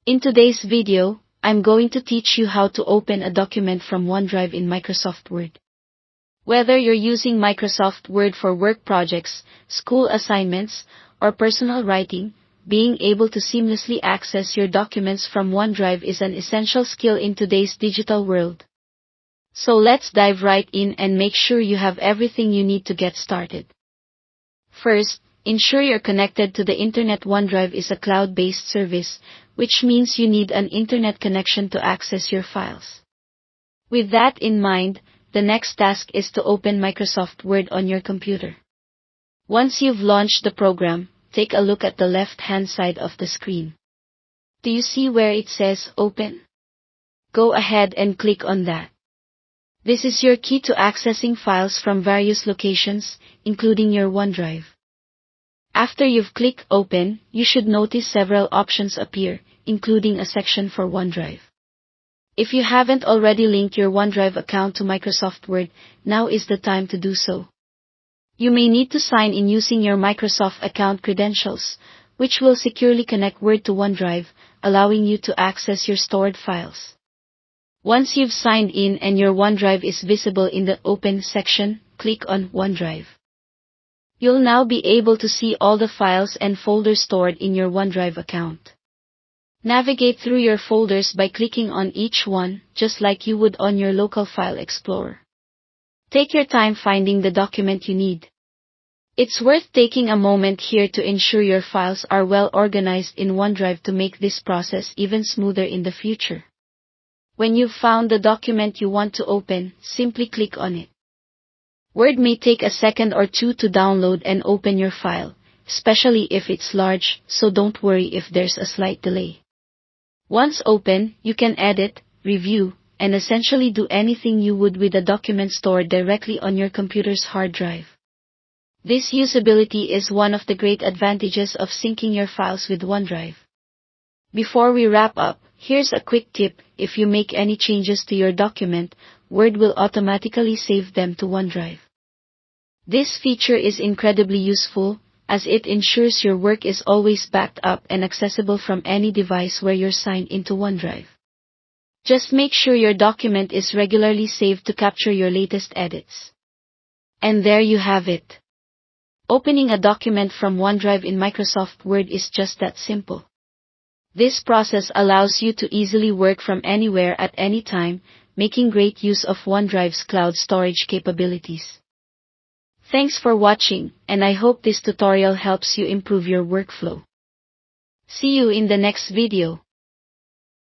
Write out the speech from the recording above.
In today's video, I'm going to teach you how to open a document from OneDrive in Microsoft Word. Whether you're using Microsoft Word for work projects, school assignments, or personal writing, being able to seamlessly access your documents from OneDrive is an essential skill in today's digital world. So let's dive right in and make sure you have everything you need to get started. First, ensure you're connected to the internet. OneDrive is a cloud-based service, which means you need an internet connection to access your files. With that in mind, the next task is to open Microsoft Word on your computer. Once you've launched the program, take a look at the left-hand side of the screen. Do you see where it says Open? Go ahead and click on that. This is your key to accessing files from various locations, including your OneDrive. After you've clicked Open, you should notice several options appear, including a section for OneDrive. If you haven't already linked your OneDrive account to Microsoft Word, now is the time to do so. You may need to sign in using your Microsoft account credentials, which will securely connect Word to OneDrive, allowing you to access your stored files. Once you've signed in and your OneDrive is visible in the Open section, click on OneDrive. You'll now be able to see all the files and folders stored in your OneDrive account. Navigate through your folders by clicking on each one, just like you would on your local file explorer. Take your time finding the document you need. It's worth taking a moment here to ensure your files are well organized in OneDrive to make this process even smoother in the future. When you've found the document you want to open, simply click on it. Word may take a second or two to download and open your file, especially if it's large, so don't worry if there's a slight delay. Once open, you can edit, review, and essentially do anything you would with a document stored directly on your computer's hard drive. This usability is one of the great advantages of syncing your files with OneDrive. Before we wrap up, here's a quick tip: if you make any changes to your document, Word will automatically save them to OneDrive. This feature is incredibly useful, as it ensures your work is always backed up and accessible from any device where you're signed into OneDrive. Just make sure your document is regularly saved to capture your latest edits. And there you have it. Opening a document from OneDrive in Microsoft Word is just that simple. This process allows you to easily work from anywhere at any time, making great use of OneDrive's cloud storage capabilities. Thanks for watching, and I hope this tutorial helps you improve your workflow. See you in the next video.